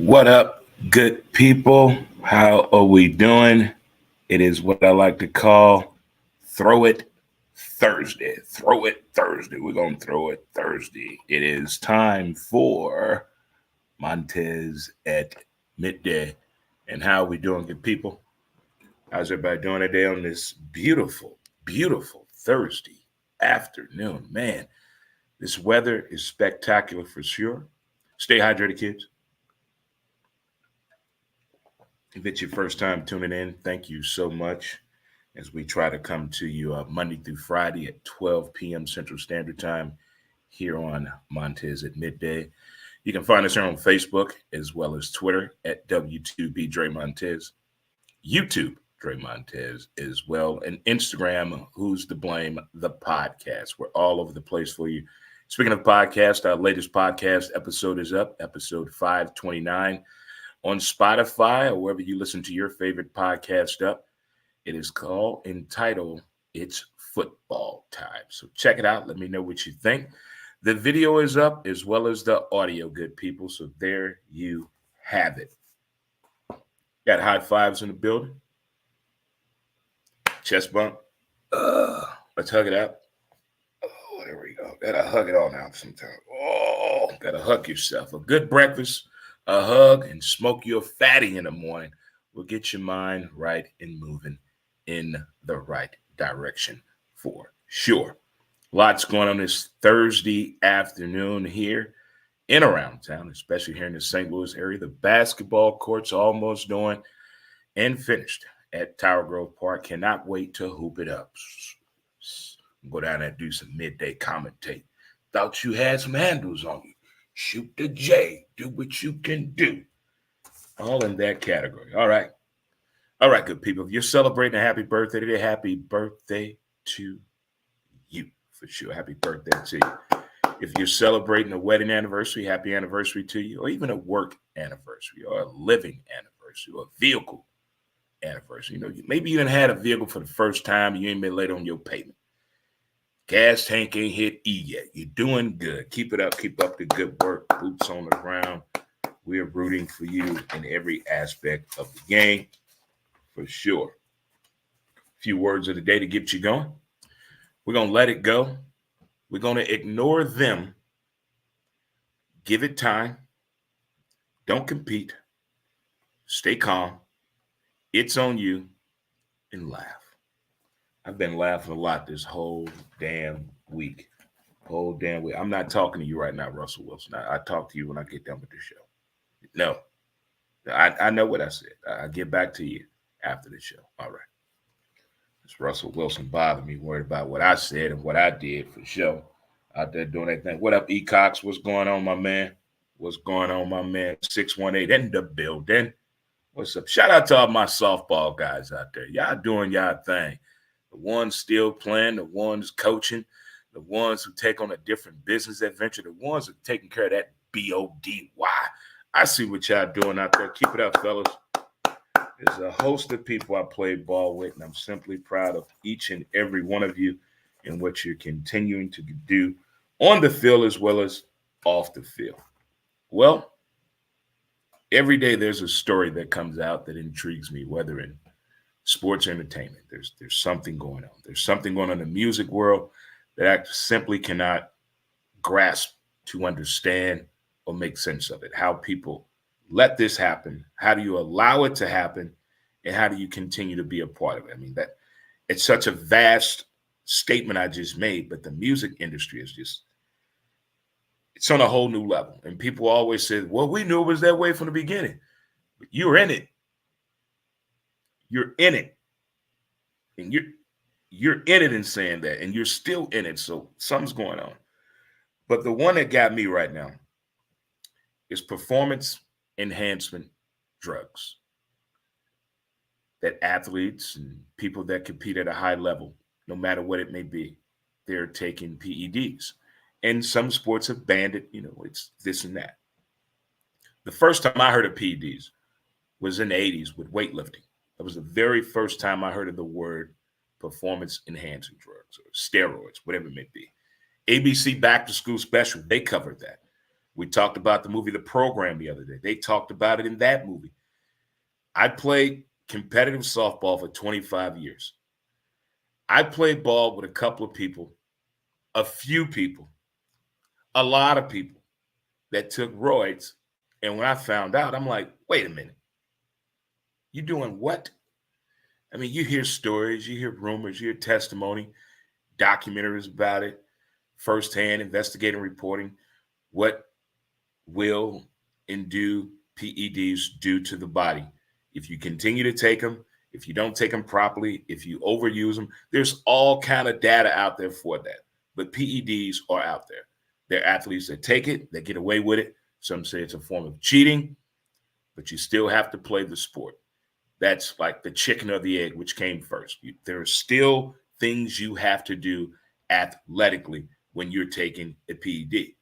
What up, good people? How are we doing? It is what I like to call Throw It Thursday. Throw It Thursday. We're going to throw it Thursday. It is time for Montez at midday. And how are we doing, good people? How's everybody doing today on this beautiful Thursday afternoon? Man, this weather is spectacular for sure. Stay hydrated, kids. If it's your first time tuning in, thank you so much as we try to come to you Monday through Friday at 12 p.m. Central Standard Time here on Montez at midday. You can find us here on Facebook as well as Twitter at W2B Dre Montez, YouTube Dre Montez as well, and Instagram, Who's to Blame, the podcast. We're all over the place for you. Speaking of podcast, our latest podcast episode is up, episode 529. On Spotify or wherever you listen to your favorite podcast up. It is entitled It's Football Time. So check it out. Let me know what you think. The video is up as well as the audio, good people. So there you have it. Got high fives in the building. Chest bump. Let's hug it out. Oh, there we go. Gotta hug it all now sometimes. Oh, gotta hug yourself. A good breakfast, a hug, and smoke your fatty in the morning will get your mind right and moving in the right direction for sure. Lots going on this Thursday afternoon here in around town, especially here in the St. Louis area. The basketball court's almost done and finished at Tower Grove Park. Cannot wait to hoop it up. Go down there and do some midday commentate. Thought you had some handles on you. Shoot the J. Do what you can do. All in that category. All right. All right, good people. If you're celebrating a happy birthday today, happy birthday to you. For sure. Happy birthday to you. If you're celebrating a wedding anniversary, happy anniversary to you. Or even a work anniversary or a living anniversary or a vehicle anniversary. You know, maybe you didn't had a vehicle for the first time. You ain't been late on your payment. Gas tank ain't hit E yet. You're doing good. Keep it up. Keep up the good work. Boots on the ground. We are rooting for you in every aspect of the game, for sure. A few words of the day to get you going. We're going to let it go. We're going to ignore them. Give it time. Don't compete. Stay calm. It's on you. And laugh. I've been laughing a lot this whole damn week. I'm not talking to you right now, Russell Wilson. I talk to you when I get done with the show. No. I know what I said. I'll get back to you after the show. All right. This Russell Wilson bothered me, worried about what I said and what I did for sure. Out there doing that thing. What up, E. Cox? What's going on, my man? What's going on, my man? 618 in the building. What's up? Shout out to all my softball guys out there. Y'all doing y'all thing. The ones still playing, the ones coaching, the ones who take on a different business adventure, the ones who are taking care of that BODY. I see what y'all doing out there. Keep it up, fellas. There's a host of people I play ball with, and I'm simply proud of each and every one of you and what you're continuing to do on the field as well as off the field. Well, every day there's a story that comes out that intrigues me, whether in sports entertainment. There's something going on. There's something going on in the music world that I simply cannot grasp to understand or make sense of it. How people let this happen. How do you allow it to happen? And how do you continue to be a part of it? I mean, that it's such a vast statement I just made, but the music industry is it's on a whole new level. And people always say, well, we knew it was that way from the beginning. But you're in it. You're in it. And you're in it and saying that, and you're still in it. So something's going on. But the one that got me right now is performance enhancement drugs. That athletes and people that compete at a high level, no matter what it may be, they're taking PEDs. And some sports have banned it, it's this and that. The first time I heard of PEDs was in the 80s with weightlifting. That was the very first time I heard of the word performance enhancing drugs or steroids, whatever it may be. ABC Back to School Special, they covered that. We talked about the movie The Program the other day. They talked about it in that movie. I played competitive softball for 25 years. I played ball with a couple of people, a few people, a lot of people that took roids. And when I found out, I'm like, wait a minute. You doing what? I mean, you hear stories, you hear rumors, you hear testimony, documentaries about it, firsthand investigating, reporting what will and do PEDs do to the body. If you continue to take them, if you don't take them properly, if you overuse them, there's all kind of data out there for that. But PEDs are out there. There are athletes that take it, that get away with it. Some say it's a form of cheating, but you still have to play the sport. That's like the chicken or the egg, which came first. There are still things you have to do athletically when you're taking a PED.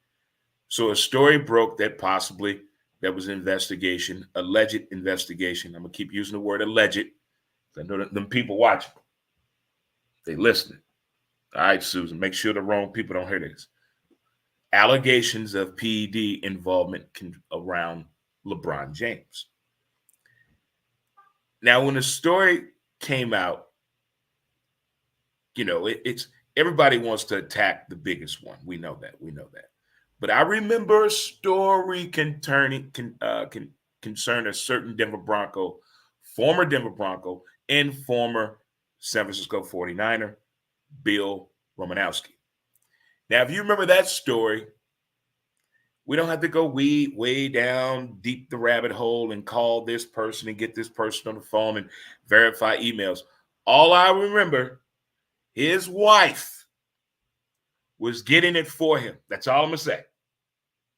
So a story broke that possibly there was an investigation, alleged investigation. I'm going to keep using the word alleged. I know that them people watching. They listening. All right, Susan, make sure the wrong people don't hear this. Allegations of PED involvement around LeBron James. Now, when the story came out, it's everybody wants to attack the biggest one. We know that. But I remember a story concerning a certain Denver Bronco, former Denver Bronco, and former San Francisco 49er, Bill Romanowski. Now, if you remember that story, we don't have to go way down deep the rabbit hole and call this person and get this person on the phone and verify emails. All I remember, his wife was getting it for him. That's all I'm going to say.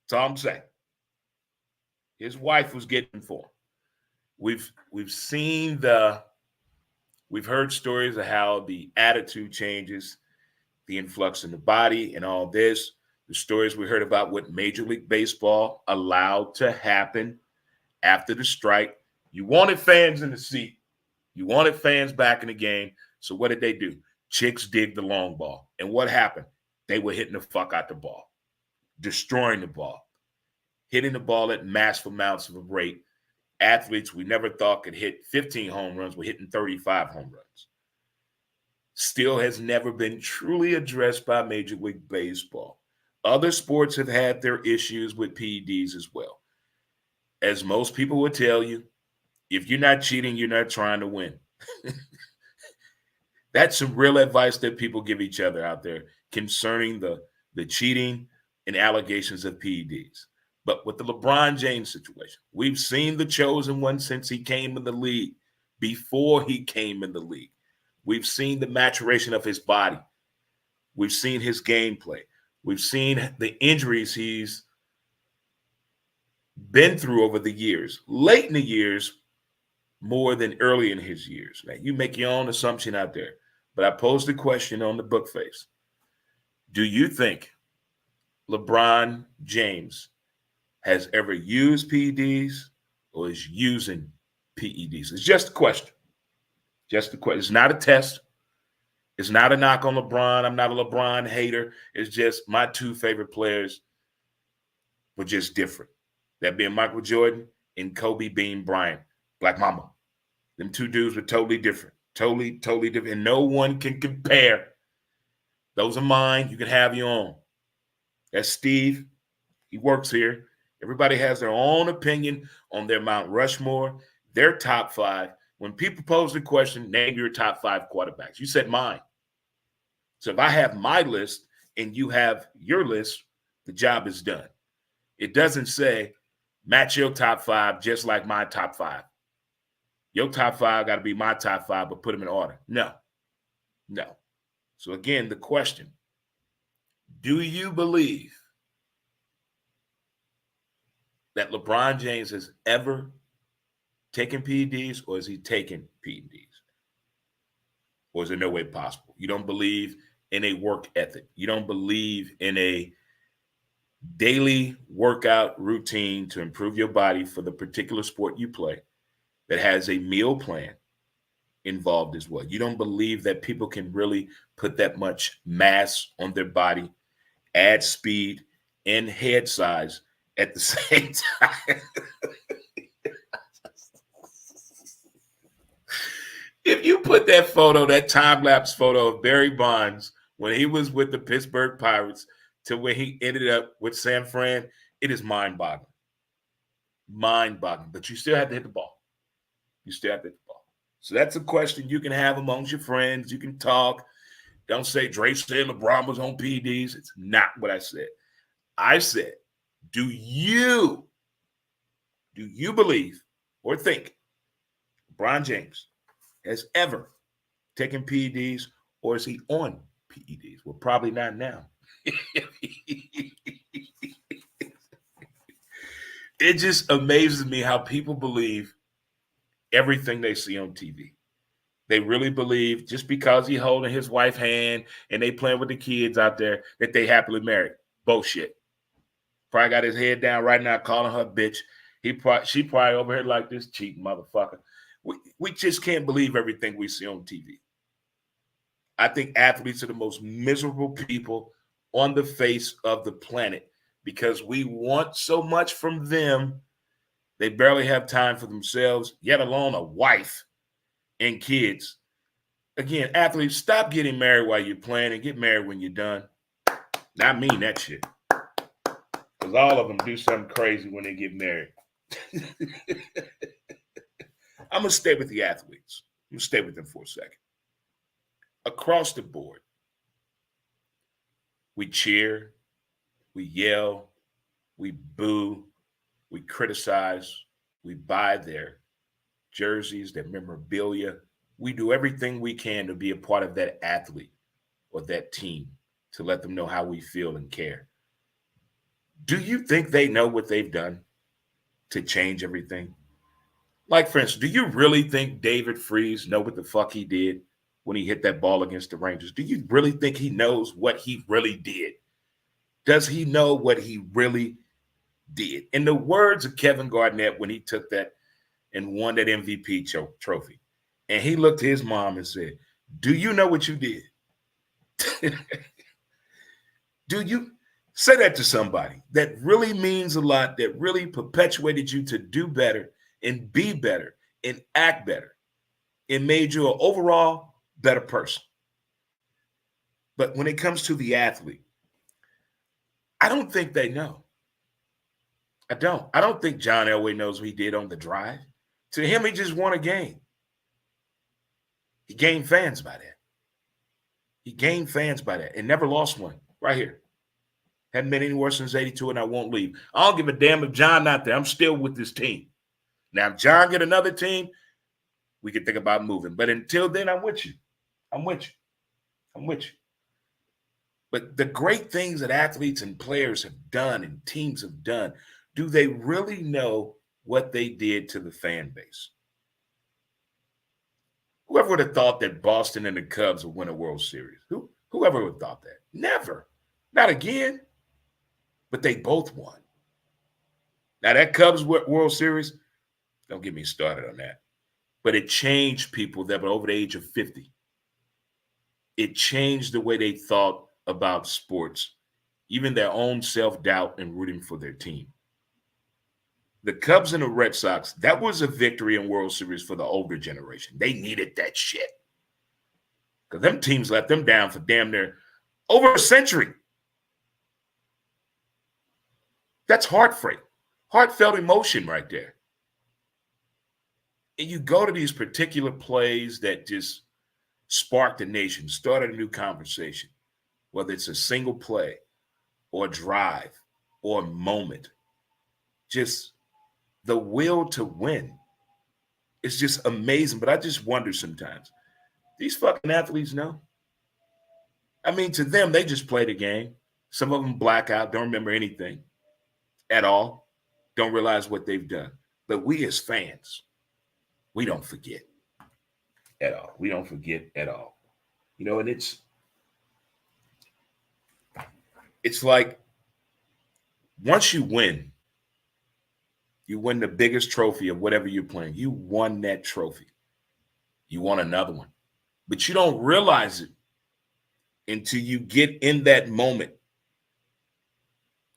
That's all I'm saying. His wife was getting it for him. We've heard stories of how the attitude changes, the influx in the body and all this. The stories we heard about what Major League Baseball allowed to happen after the strike. You wanted fans in the seat. You wanted fans back in the game. So what did they do? Chicks dig the long ball. And what happened? They were hitting the fuck out the ball, destroying the ball, hitting the ball at massive amounts of a rate. Athletes we never thought could hit 15 home runs were hitting 35 home runs. Still has never been truly addressed by Major League Baseball. Other sports have had their issues with PEDs as well. As most people will tell you, if you're not cheating, you're not trying to win. That's some real advice that people give each other out there concerning the cheating and allegations of PEDs. But with the LeBron James situation, we've seen the chosen one since he came in the league, before he came in the league. We've seen the maturation of his body. We've seen his gameplay. We've seen the injuries he's been through over the years, late in the years, more than early in his years. Now, you make your own assumption out there, but I posed the question on the book face. Do you think LeBron James has ever used PEDs or is using PEDs? It's just a question. Just a question. It's not a test. It's not a knock on LeBron. I'm not a LeBron hater. It's just my two favorite players were just different. That being Michael Jordan and Kobe Bean Bryant, Black Mamba. Them two dudes were totally different. Totally different. And no one can compare. Those are mine. You can have your own. That's Steve. He works here. Everybody has their own opinion on their Mount Rushmore, their top five. When people pose the question, name your top five quarterbacks. You said mine. So if I have my list and you have your list, the job is done. It doesn't say match your top five just like my top five. Your top five got to be my top five, but put them in order. No. So again, the question, do you believe that LeBron James has ever taken PEDs, or is he taking PEDs? Or is there no way possible? You don't believe in a work ethic. You don't believe in a daily workout routine to improve your body for the particular sport you play that has a meal plan involved as well. You don't believe that people can really put that much mass on their body, add speed and head size at the same time. If you put that photo, that time-lapse photo of Barry Bonds when he was with the Pittsburgh Pirates to when he ended up with San Fran, it is mind-boggling. Mind-boggling. But you still have to hit the ball. You still have to hit the ball. So that's a question you can have amongst your friends. You can talk. Don't say Dre said LeBron was on PEDs. It's not what I said. I said, do you believe or think LeBron James has ever taken PEDs, or is he on PEDs? Well, probably not now. It just amazes me how people believe everything they see on TV. They really believe just because he holding his wife's hand and they playing with the kids out there that they happily married. Bullshit. Probably got his head down right now calling her bitch. She probably over here like this cheating motherfucker. We just can't believe everything we see on TV. I think athletes are the most miserable people on the face of the planet because we want so much from them. They barely have time for themselves, yet alone a wife and kids. Again, athletes, stop getting married while you're playing and get married when you're done. I mean that shit. Because all of them do something crazy when they get married. I'm going to stay with the athletes. I'm going to stay with them for a second. Across the board, we cheer, we yell, we boo, we criticize, we buy their jerseys, their memorabilia. We do everything we can to be a part of that athlete or that team to let them know how we feel and care. Do you think they know what they've done to change everything? Like, for instance, do you really think David Freese know what the fuck he did when he hit that ball against the Rangers? Do you really think he knows what he really did? Does he know what he really did? In the words of Kevin Garnett when he took that and won that MVP trophy, and he looked to his mom and said, do you know what you did? Do you? Say that to somebody that really means a lot, that really perpetuated you to do better and be better and act better and made you an overall better person. But when it comes to the athlete, I don't think they know. I don't think John Elway knows what he did on the drive. To him, he just won a game. He gained fans by that. He gained fans by that and never lost one. Right here. Hadn't been anywhere since 82, and I won't leave. I don't give a damn if John not there. I'm still with this team. Now, if John get another team, we can think about moving. But until then, I'm with you. I'm with you. I'm with you. But the great things that athletes and players have done and teams have done, do they really know what they did to the fan base? Whoever would have thought that Boston and the Cubs would win a World Series? Whoever would have thought that? Never. Not again. But they both won. Now, that Cubs World Series, don't get me started on that. But it changed people that were over the age of 50. It changed the way they thought about sports, even their own self-doubt and rooting for their team. The Cubs and the Red Sox, that was a victory in World Series for the older generation. They needed that shit. Because them teams let them down for damn near over a century. That's heartfelt emotion right there. And you go to these particular plays that just sparked the nation, started a new conversation, whether it's a single play or drive or moment. Just the will to win. It's just amazing. But I just wonder sometimes, these fucking athletes know? I mean, to them, they just play the game. Some of them black out, don't remember anything at all, don't realize what they've done. But we as fans, we don't forget at all. We don't forget at all. You know, and it's like once you win the biggest trophy of whatever you're playing. You won that trophy. You want another one. But you don't realize it until you get in that moment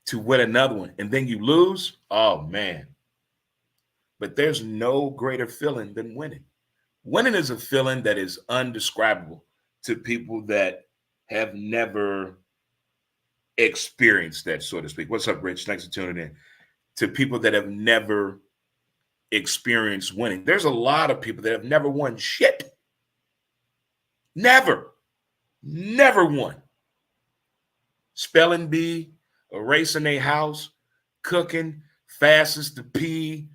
to win another one, and then you lose. Oh man. But there's no greater feeling than winning. Winning is a feeling that is undescribable to people that have never experienced that, so to speak. What's up, Rich? Thanks for tuning in. To people that have never experienced winning. There's a lot of people that have never won shit. Never. Never won. Spelling bee, erasing a house, cooking, fastest to pee,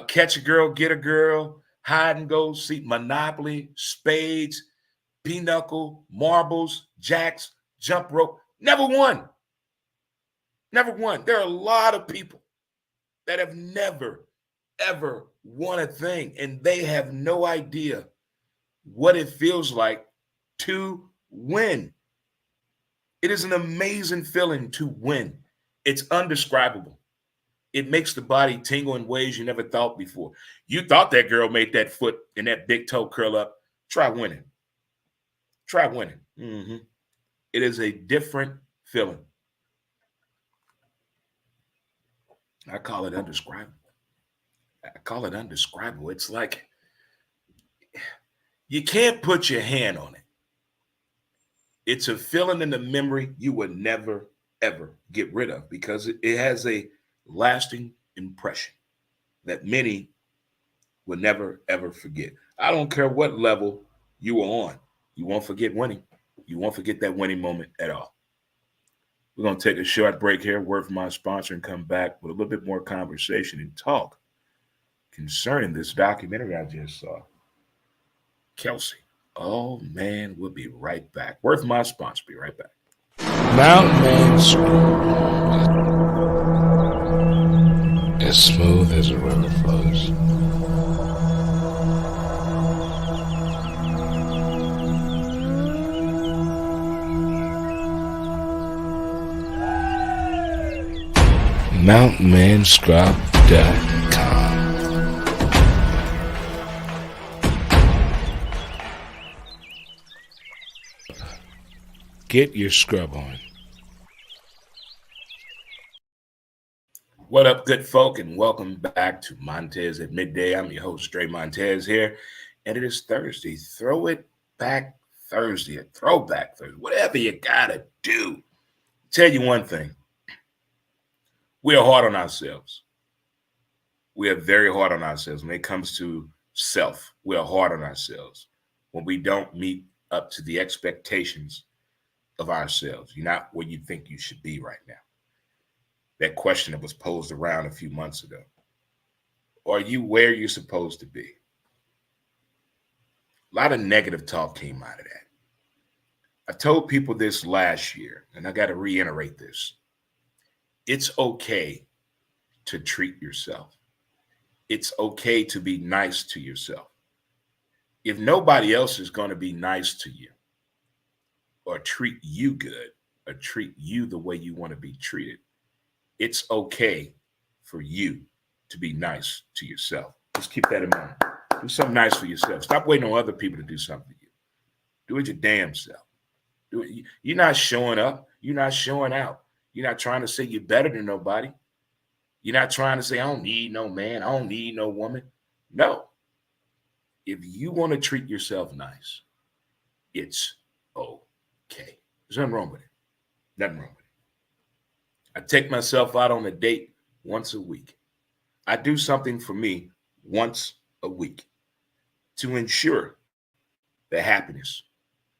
catch a girl, get a girl, hide and go seek, Monopoly, spades, pinochle, marbles, jacks, jump rope. Never won. Never won. There are a lot of people that have never, ever won a thing, and they have no idea what it feels like to win. It is an amazing feeling to win. It's undescribable. It makes the body tingle in ways you never thought before. You thought that girl made that foot and that big toe curl up. Try winning. Try winning. It is a different feeling. I call it undescribable. It's like you can't put your hand on it. It's a feeling in the memory you would never, ever get rid of because it has a lasting impression that many will never, ever forget. I don't care what level you are on. You won't forget winning. You won't forget that winning moment at all. We're going to take a short break here, word from my sponsor, and come back with a little bit more conversation and talk concerning this documentary I just saw. KELCE. Oh, man, we'll be right back. Word from my sponsor. Be right back. Mountain Man Screw. As smooth as a river flows. MountainManScrub.com. Get your scrub on. What up, good folk, and welcome back to Montez at Midday. I'm your host, Dre Montez here, and it is Thursday. Throw it back Thursday, a throwback Thursday, whatever you gotta do. Tell you one thing. We are hard on ourselves. We are very hard on ourselves when it comes to self. We are hard on ourselves when we don't meet up to the expectations of ourselves. You're not where you think you should be right now. That question that was posed around a few months ago. Are you where you're supposed to be? A lot of negative talk came out of that. I told people this last year, and I got to reiterate this. It's okay to treat yourself. It's okay to be nice to yourself. If nobody else is going to be nice to you or treat you good or treat you the way you want to be treated, it's okay for you to be nice to yourself. Just keep that in mind. Do something nice for yourself. Stop waiting on other people to do something for you. Do it your damn self. Do it. You're not showing up. You're not showing out. You're not trying to say you're better than nobody. You're not trying to say, I don't need no man. I don't need no woman. No. If you want to treat yourself nice, it's okay. There's nothing wrong with it. Nothing wrong with it. I take myself out on a date once a week. I do something for me once a week to ensure that happiness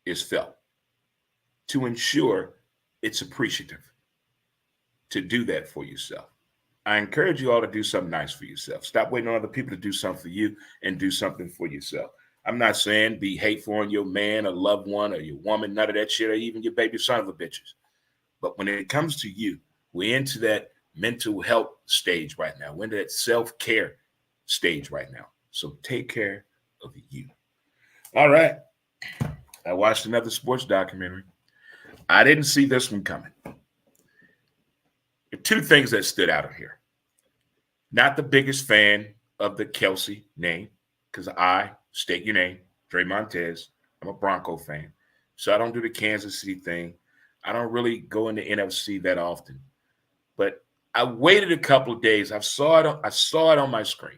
is felt, to ensure it's appreciative. To do that for yourself. I encourage you all to do something nice for yourself. Stop waiting on other people to do something for you and do something for yourself. I'm not saying be hateful on your man or loved one or your woman, none of that shit, or even your baby son of a bitches. But when it comes to you, we're into that mental health stage right now. We're into that self-care stage right now. So take care of you. All right. I watched another sports documentary. I didn't see this one coming. Two things that stood out of here. Not the biggest fan of the KELCE name, because I state your name, Dre Montez. I'm a Bronco fan. So I don't do the Kansas City thing. I don't really go into NFC that often. But I waited a couple of days. I saw it on my screen.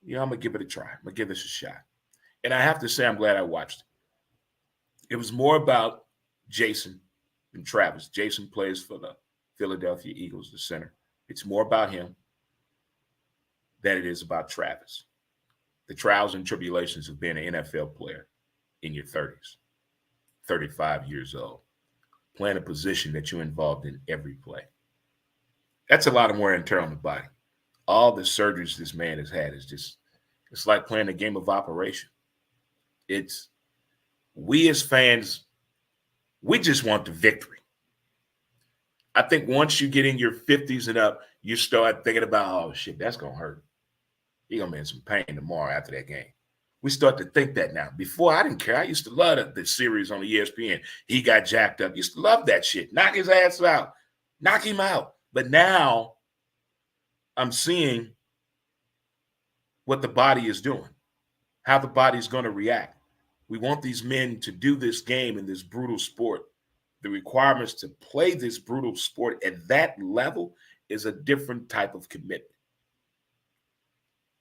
I'm gonna give it a try. I'm gonna give this a shot. And I have to say, I'm glad I watched it. It was more about Jason than Travis. Jason plays for the Philadelphia Eagles, the center. It's more about him than it is about Travis. The trials and tribulations of being an NFL player in your 30s, 35 years old, playing a position that you're involved in every play. That's a lot of wear and tear on the body. All the surgeries this man has had is just, it's like playing a game of operation. It's, we as fans, we just want the victory. I think once you get in your 50s and up, you start thinking about, oh shit, that's going to hurt. You're going to be in some pain tomorrow after that game. We start to think that now. Before, I didn't care. I used to love the series on the ESPN. He got jacked up. Used to love that shit. Knock his ass out. Knock him out. But now I'm seeing what the body is doing, how the body's going to react. We want these men to do this game in this brutal sport. The requirements to play this brutal sport at that level is a different type of commitment.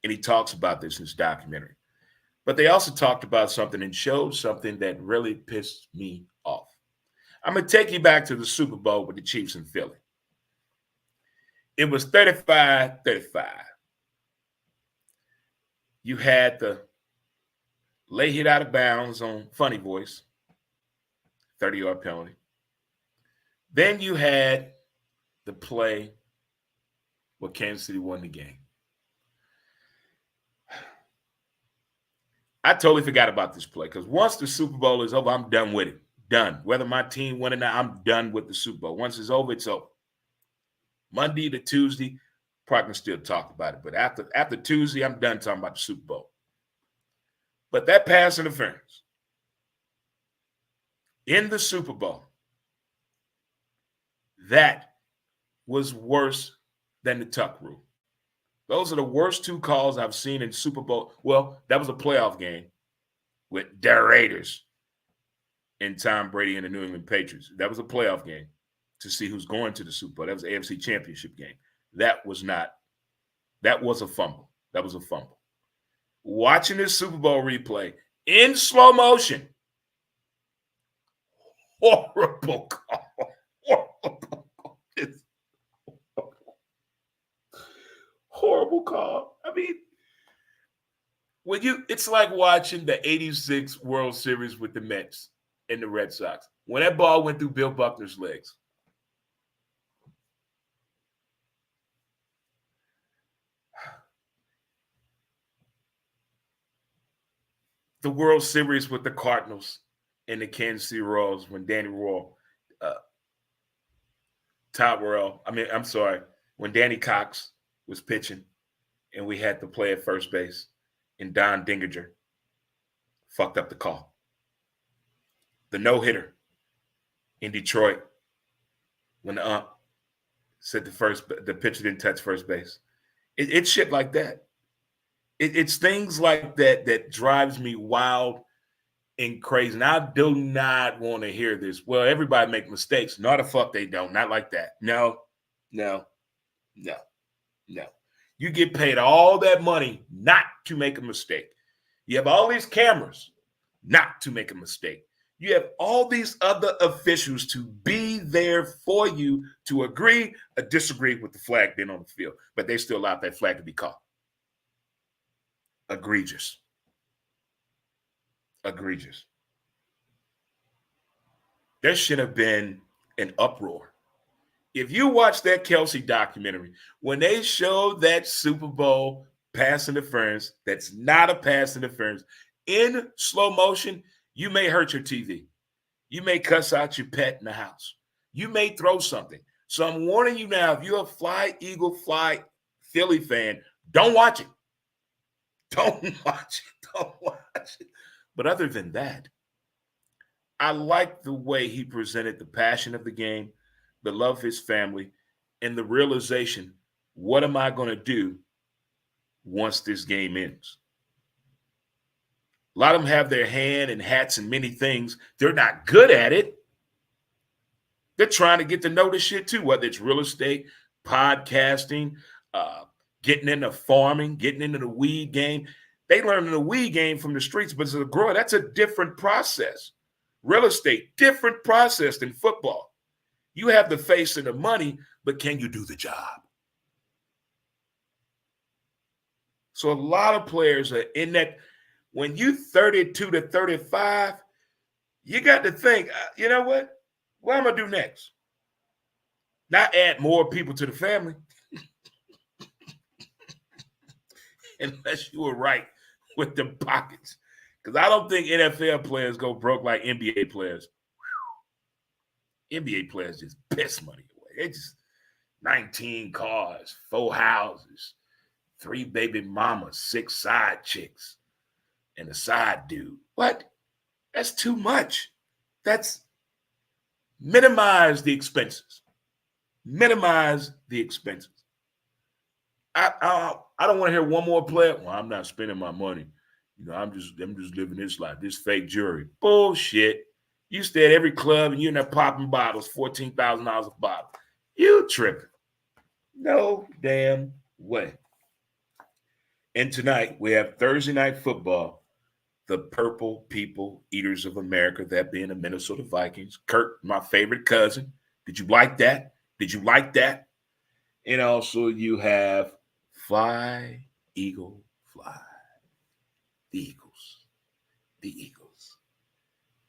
And he talks about this in his documentary. But they also talked about something and showed something that really pissed me off. I'm going to take you back to the Super Bowl with the Chiefs in Philly. It was 35-35. You had the lay hit out of bounds on Funny Voice, 30-yard penalty. Then you had the play where Kansas City won the game. I totally forgot about this play because once the Super Bowl is over, I'm done with it. Done. Whether my team win or not, I'm done with the Super Bowl. Once it's over, it's over. Monday to Tuesday, probably can still talk about it. But after Tuesday, I'm done talking about the Super Bowl. But that pass interference in the Super Bowl, that was worse than the tuck rule. Those are the worst two calls I've seen in Super Bowl. Well, that was a playoff game with the Raiders and Tom Brady and the New England Patriots. That was a playoff game to see who's going to the Super Bowl. That was an AFC Championship game. That was a fumble. That was a fumble. Watching this Super Bowl replay in slow motion, horrible call. Horrible call. Horrible call. I mean, it's like watching the 86 World Series with the Mets and the Red Sox. When that ball went through Bill Buckner's legs. The World Series with the Cardinals and the Kansas City Royals when when Danny Cox was pitching and we had to play at first base and Don Dinginger fucked up the call. The no-hitter in Detroit when the ump said the pitcher didn't touch first base. It's shit like that. It's things like that drives me wild and crazy. And I do not want to hear this. Well, everybody make mistakes. No, the fuck they don't. Not like that. No. You get paid all that money not to make a mistake. You have all these cameras not to make a mistake. You have all these other officials to be there for you to agree or disagree with the flag being on the field. But they still allow that flag to be caught. Egregious. There should have been an uproar. If you watch that KELCE documentary, when they showed that Super Bowl pass interference, that's not a pass interference, in slow motion, you may hurt your TV. You may cuss out your pet in the house. You may throw something. So I'm warning you now, if you're a Fly Eagle, Fly Philly fan, don't watch it. Don't watch it. But other than that, I like the way he presented the passion of the game, the love of his family, and the realization, what am I going to do once this game ends? A lot of them have their hand and hats and many things. They're not good at it. They're trying to get to know this shit too, whether it's real estate, podcasting, getting into farming, getting into the weed game. They learn the weed game from the streets, but as a grower, that's a different process. Real estate, different process than football. You have the face and the money, but can you do the job? So a lot of players are in that. When you 32 to 35, you got to think, you know what? What am I going to do next? Not add more people to the family. Unless you were right with the pockets. Because I don't think NFL players go broke like NBA players. NBA players just piss money away. They just 19 cars, 4 houses, 3 baby mamas, 6 side chicks, and a side dude. What? That's too much. That's minimize the expenses. Minimize the expenses. I don't want to hear one more player. Well, I'm not spending my money. You know, I'm just living this life, this fake jewelry. Bullshit. You stay at every club and you're in there popping bottles, $14,000 a bottle. You tripping. No damn way. And tonight we have Thursday night football. The Purple People Eaters of America, that being the Minnesota Vikings. Kurt, my favorite cousin. Did you like that? Did you like that? And also you have Fly, Eagle, Fly. The Eagles. The Eagles.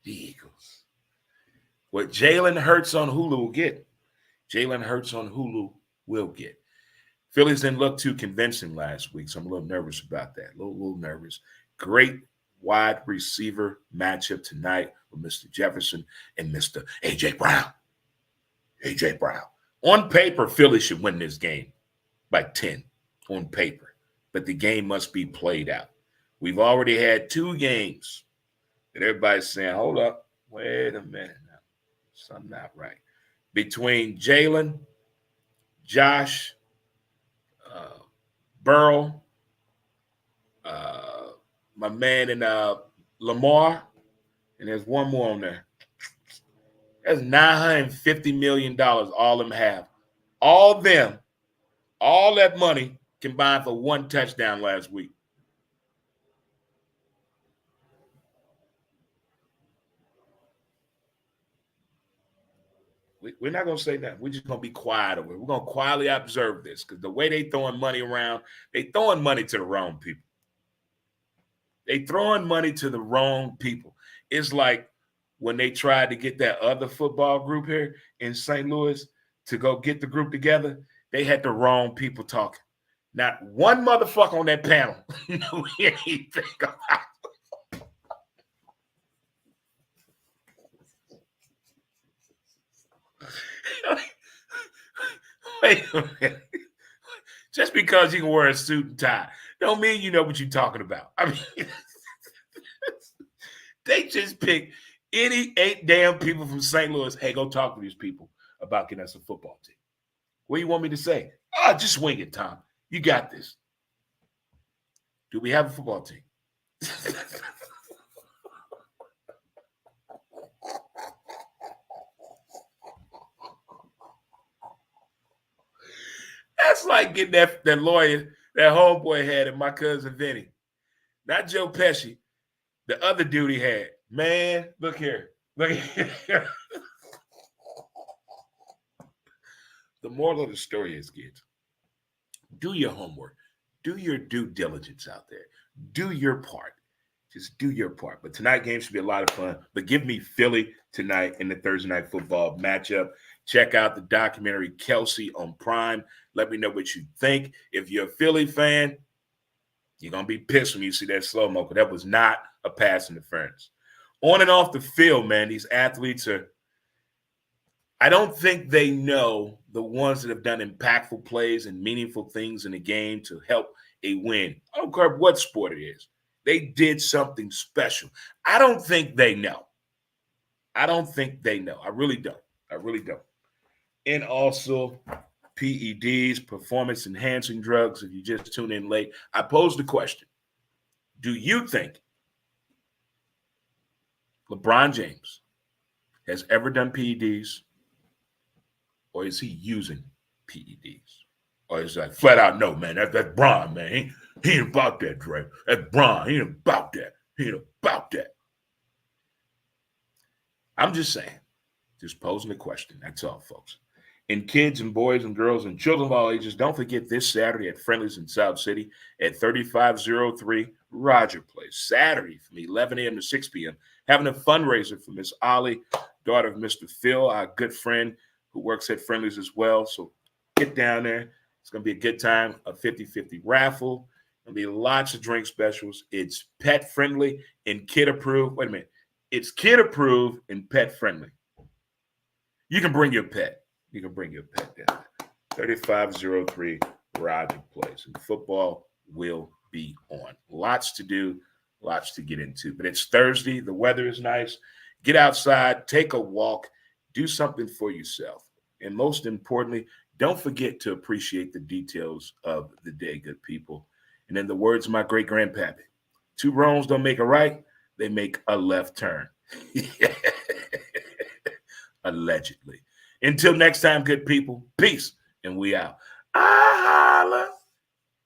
The Eagles. What Jalen Hurts on Hulu will get. Jalen Hurts on Hulu will get. Phillies didn't look too convincing last week, so I'm a little nervous about that. A little nervous. Great wide receiver matchup tonight with Mr. Jefferson and Mr. A.J. Brown. A.J. Brown. On paper, Philly should win this game by 10 on paper, but the game must be played out. We've already had 2 games that everybody's saying, hold up, wait a minute now. Something not right. Between Jalen, Josh, Burrow, my man in Lamar, and there's one more on there. That's $950 million all of them have. All them, all that money combined for 1 touchdown last week. We're not going to say that. We're just going to be quiet over it. We're going to quietly observe this because the way they throwing money around, they throwing money to the wrong people. They throwing money to the wrong people. It's like when they tried to get that other football group here in St. Louis to go get the group together, they had the wrong people talking. Not one motherfucker on that panel knew anything about it. Wait a minute. Just because you can wear a suit and tie don't mean you know what you're talking about. I mean, they just pick any 8 damn people from St. Louis. Hey, go talk to these people about getting us a football team. What do you want me to say? Oh, just wing it, Tom. You got this. Do we have a football team? That's like getting that lawyer, that homeboy had and my cousin Vinny. Not Joe Pesci. The other dude he had. Man, look here. Look here. The moral of the story is, kids, do your homework. Do your due diligence out there. Do your part. Just do your part. But tonight game should be a lot of fun. But give me Philly tonight in the Thursday night football matchup. Check out the documentary KELCE on Prime. Let me know what you think. If you're a Philly fan, you're going to be pissed when you see that slow-mo because that was not a pass interference. On and off the field, man, these athletes are – I don't think they know the ones that have done impactful plays and meaningful things in the game to help a win. I don't care what sport it is. They did something special. I don't think they know. I don't think they know. I really don't. I really don't. And also PEDs, performance-enhancing drugs, if you just tune in late. I posed the question, do you think LeBron James has ever done PEDs or is he using PEDs? Or is like flat out, no, man, that's Brian, man. He ain't about that, Dre. That's Brian. He ain't about that. He ain't about that. I'm just saying, just posing a question. That's all, folks. And kids and boys and girls and children of all ages, don't forget this Saturday at Friendly's in South City at 3503 Roger Place. Saturday from 11 a.m. to 6 p.m. Having a fundraiser for Miss Ollie, daughter of Mr. Phil, our good friend who works at Friendly's as well. So get down there. It's going to be a good time, a 50-50 raffle. There'll be lots of drink specials. It's pet friendly and kid approved. Wait a minute. It's kid approved and pet friendly. You can bring your pet. You can bring your pet down. 3503 Roger Place. And football will be on. Lots to do, lots to get into. But it's Thursday. The weather is nice. Get outside, take a walk, do something for yourself. And most importantly, don't forget to appreciate the details of the day, good people. And in the words of my great-grandpappy, 2 wrongs don't make a right, they make a left turn. Allegedly. Until next time, good people, peace, and we out. Ah!